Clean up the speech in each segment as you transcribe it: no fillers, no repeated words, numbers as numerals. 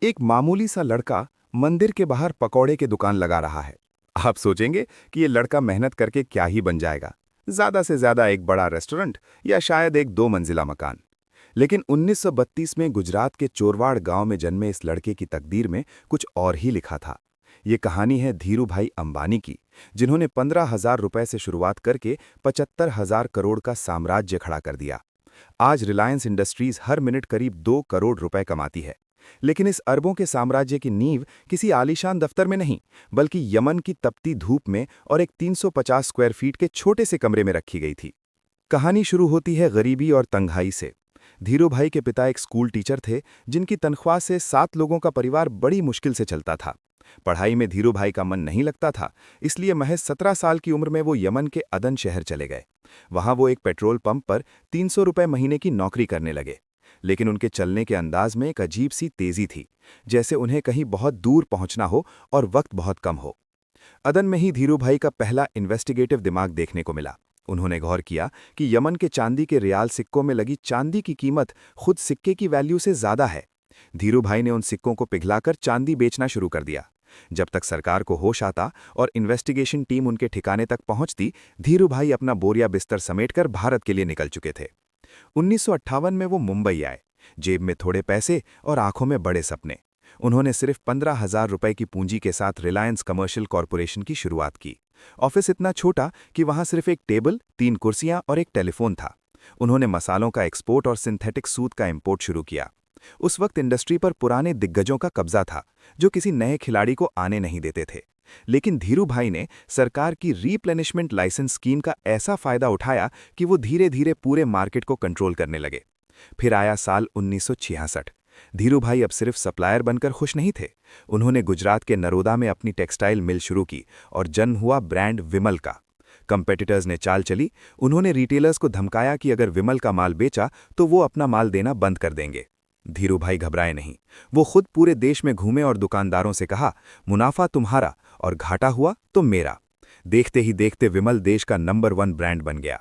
एक मामूली सा लड़का मंदिर के बाहर पकौड़े की दुकान लगा रहा है। आप सोचेंगे कि ये लड़का मेहनत करके क्या ही बन जाएगा, ज्यादा से ज्यादा एक बड़ा रेस्टोरेंट या शायद एक 2 मंजिला मकान। लेकिन 1932 में गुजरात के चोरवाड़ गांव में जन्मे इस लड़के की तकदीर में कुछ और ही लिखा था। ये कहानी है धीरू भाई अंबानी की, जिन्होंने 15,000 रुपए से शुरुआत करके 75,000 करोड़ का साम्राज्य खड़ा कर दिया। आज रिलायंस इंडस्ट्रीज हर मिनट करीब 2 करोड़ रुपए कमाती है। लेकिन इस अरबों के साम्राज्य की नींव किसी आलीशान दफ्तर में नहीं, बल्कि यमन की तपती धूप में और एक 350 स्क्वायर फीट के छोटे से कमरे में रखी गई थी। कहानी शुरू होती है गरीबी और तंगहाई से। धीरू भाई के पिता एक स्कूल टीचर थे, जिनकी तनख्वाह से 7 लोगों का परिवार बड़ी मुश्किल से चलता था। पढ़ाई में धीरू भाई का मन नहीं लगता था, इसलिए महज 17 साल की उम्र में वो यमन के अदन शहर चले गए। वहां वो एक पेट्रोल पंप पर 300 रुपए महीने की नौकरी करने लगे। लेकिन उनके चलने के अंदाज में एक अजीब सी तेजी थी, जैसे उन्हें कहीं बहुत दूर पहुंचना हो और वक्त बहुत कम हो। अदन में ही धीरू भाई का पहला इन्वेस्टिगेटिव दिमाग देखने को मिला। उन्होंने गौर किया कि यमन के चांदी के रियाल सिक्कों में लगी चांदी की कीमत खुद सिक्के की वैल्यू से ज्यादा है। धीरू भाई ने उन सिक्कों को पिघलाकर चांदी बेचना शुरू कर दिया। जब तक सरकार को होश आता और इन्वेस्टिगेशन टीम उनके ठिकाने तक पहुंचती, धीरू भाई अपना बोरिया बिस्तर समेटकर भारत के लिए निकल चुके थे। 1958 में वो मुंबई आए, जेब में थोड़े पैसे और आंखों में बड़े सपने। उन्होंने सिर्फ 15,000 रुपए की पूंजी के साथ रिलायंस कमर्शियल कॉरपोरेशन की शुरुआत की। ऑफिस इतना छोटा कि वहां सिर्फ एक टेबल, 3 कुर्सियां और एक टेलीफोन था। उन्होंने मसालों का एक्सपोर्ट और सिंथेटिक सूत का इंपोर्ट शुरू किया। उस वक्त इंडस्ट्री पर पुराने दिग्गजों का कब्जा था, जो किसी नए खिलाड़ी को आने नहीं देते थे। लेकिन धीरू भाई ने सरकार की रीप्लेनिशमेंट लाइसेंस स्कीम का ऐसा फायदा उठाया कि वो धीरे धीरे पूरे मार्केट को कंट्रोल करने लगे। फिर आया साल 1966। धीरू भाई अब सिर्फ सप्लायर बनकर खुश नहीं थे। उन्होंने गुजरात के नरोदा में अपनी टेक्सटाइल मिल शुरू की और जन्म हुआ ब्रांड विमल का। कंपेटिटर्स ने चाल चली। उन्होंने रिटेलर्स को धमकाया कि अगर विमल का माल बेचा तो वो अपना माल देना बंद कर देंगे। धीरू भाई घबराए नहीं। वो खुद पूरे देश में घूमे और दुकानदारों से कहा, मुनाफा तुम्हारा और घाटा हुआ तो मेरा। देखते ही देखते विमल देश का नंबर 1 ब्रांड बन गया।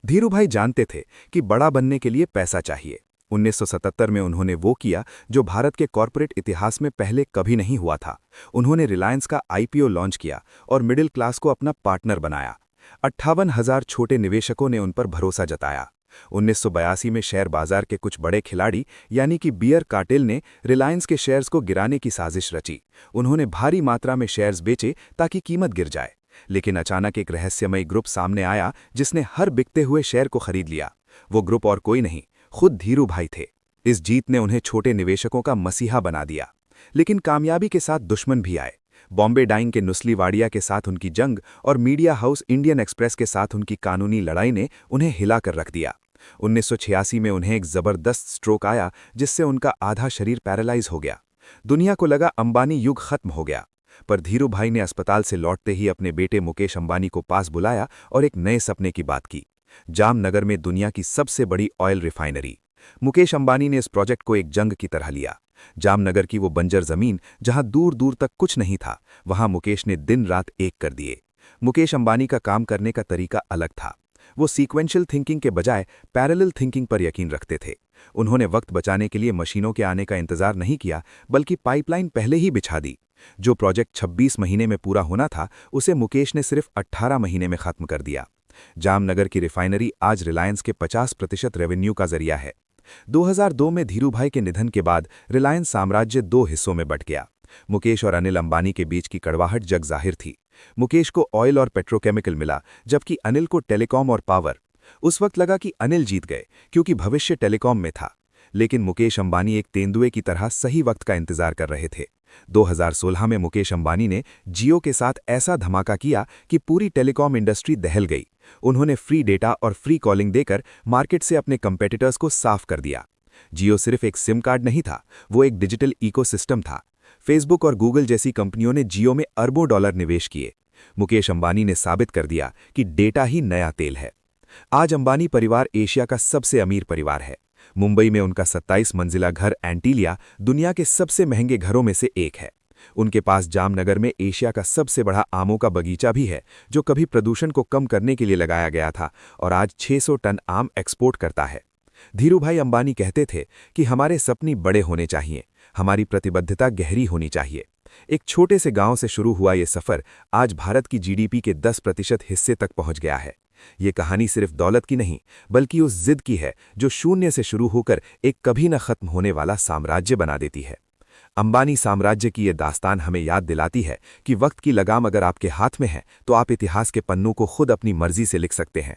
धीरू भाई जानते थे कि बड़ा बनने के लिए पैसा चाहिए। 1977 में उन्होंने वो किया जो भारत के कॉरपोरेट इतिहास में पहले कभी नहीं हुआ था। उन्होंने रिलायंस का आईपीओ लॉन्च किया और मिडिल क्लास को अपना पार्टनर बनाया। 58,000 छोटे निवेशकों ने उन पर भरोसा जताया। 1982 में शेयर बाजार के कुछ बड़े खिलाड़ी यानी कि बियर कार्टेल ने रिलायंस के शेयर्स को गिराने की साजिश रची। उन्होंने भारी मात्रा में शेयर्स बेचे ताकि कीमत गिर जाए। लेकिन अचानक एक रहस्यमयी ग्रुप सामने आया जिसने हर बिकते हुए शेयर को खरीद लिया। वो ग्रुप और कोई नहीं, खुद धीरू भाई थे। इस जीत ने उन्हें छोटे निवेशकों का मसीहा बना दिया। लेकिन कामयाबी के साथ दुश्मन भी आए। बॉम्बे डाइंग के नुस्ली वाडिया के साथ उनकी जंग और मीडिया हाउस इंडियन एक्सप्रेस के साथ उनकी कानूनी लड़ाई ने उन्हें हिलाकर रख दिया। 1986 में उन्हें एक जबरदस्त स्ट्रोक आया जिससे उनका आधा शरीर पैरालाइज हो गया। दुनिया को लगा अंबानी युग खत्म हो गया। पर धीरू भाई ने अस्पताल से लौटते ही अपने बेटे मुकेश अंबानी को पास बुलाया और एक नए सपने की बात की। जामनगर में दुनिया की सबसे बड़ी ऑयल रिफाइनरी। मुकेश अंबानी ने इस प्रोजेक्ट को एक जंग की तरह लिया। जामनगर की वो बंजर जमीन जहां दूर दूर तक कुछ नहीं था, वहां मुकेश ने दिन रात एक कर दिए। मुकेश अंबानी का काम करने का तरीका अलग था। वो सीक्वेंशियल थिंकिंग के बजाय पैरेलल थिंकिंग पर यकीन रखते थे। उन्होंने वक्त बचाने के लिए मशीनों के आने का इंतजार नहीं किया, बल्कि पाइपलाइन पहले ही बिछा दी। जो प्रोजेक्ट 26 महीने में पूरा होना था, उसे मुकेश ने सिर्फ 18 महीने में खत्म कर दिया। जामनगर की रिफाइनरी आज रिलायंस के 50% रेवेन्यू का जरिया है। 2002 में धीरू भाई के निधन के बाद रिलायंस साम्राज्य 2 हिस्सों में बंट गया। मुकेश और अनिल अंबानी के बीच की कड़वाहट जग जाहिर थी। मुकेश को ऑयल और पेट्रोकेमिकल मिला, जबकि अनिल को टेलीकॉम और पावर। उस वक्त लगा कि अनिल जीत गए, क्योंकि भविष्य टेलीकॉम में था। लेकिन मुकेश अंबानी एक तेंदुए की तरह सही वक्त का इंतजार कर रहे थे। 2016 में मुकेश अंबानी ने जियो के साथ ऐसा धमाका किया कि पूरी टेलीकॉम इंडस्ट्री दहल गई। उन्होंने फ्री डेटा और फ्री कॉलिंग देकर मार्केट से अपने कंपेटिटर्स को साफ कर दिया। जियो सिर्फ एक सिम कार्ड नहीं था, वो एक डिजिटल इकोसिस्टम था। फेसबुक और गूगल जैसी कंपनियों ने जियो में अरबों डॉलर निवेश किए। मुकेश अंबानी ने साबित कर दिया कि डेटा ही नया तेल है। आज अंबानी परिवार एशिया का सबसे अमीर परिवार है। मुंबई में उनका 27 मंजिला घर एंटीलिया दुनिया के सबसे महंगे घरों में से एक है। उनके पास जामनगर में एशिया का सबसे बड़ा आमों का बगीचा भी है, जो कभी प्रदूषण को कम करने के लिए लगाया गया था और आज 600 टन आम एक्सपोर्ट करता है। धीरू भाई अंबानी कहते थे कि हमारे सपने बड़े होने चाहिए, हमारी प्रतिबद्धता गहरी होनी चाहिए। एक छोटे से गांव से शुरू हुआ ये सफर आज भारत की जीडीपी के 10% हिस्से तक पहुंच गया है। ये कहानी सिर्फ दौलत की नहीं, बल्कि उस जिद की है जो शून्य से शुरू होकर एक कभी न खत्म होने वाला साम्राज्य बना देती है। अंबानी साम्राज्य की ये दास्तान हमें याद दिलाती है कि वक्त की लगाम अगर आपके हाथ में है तो आप इतिहास के पन्नों को खुद अपनी मर्जी से लिख सकते हैं।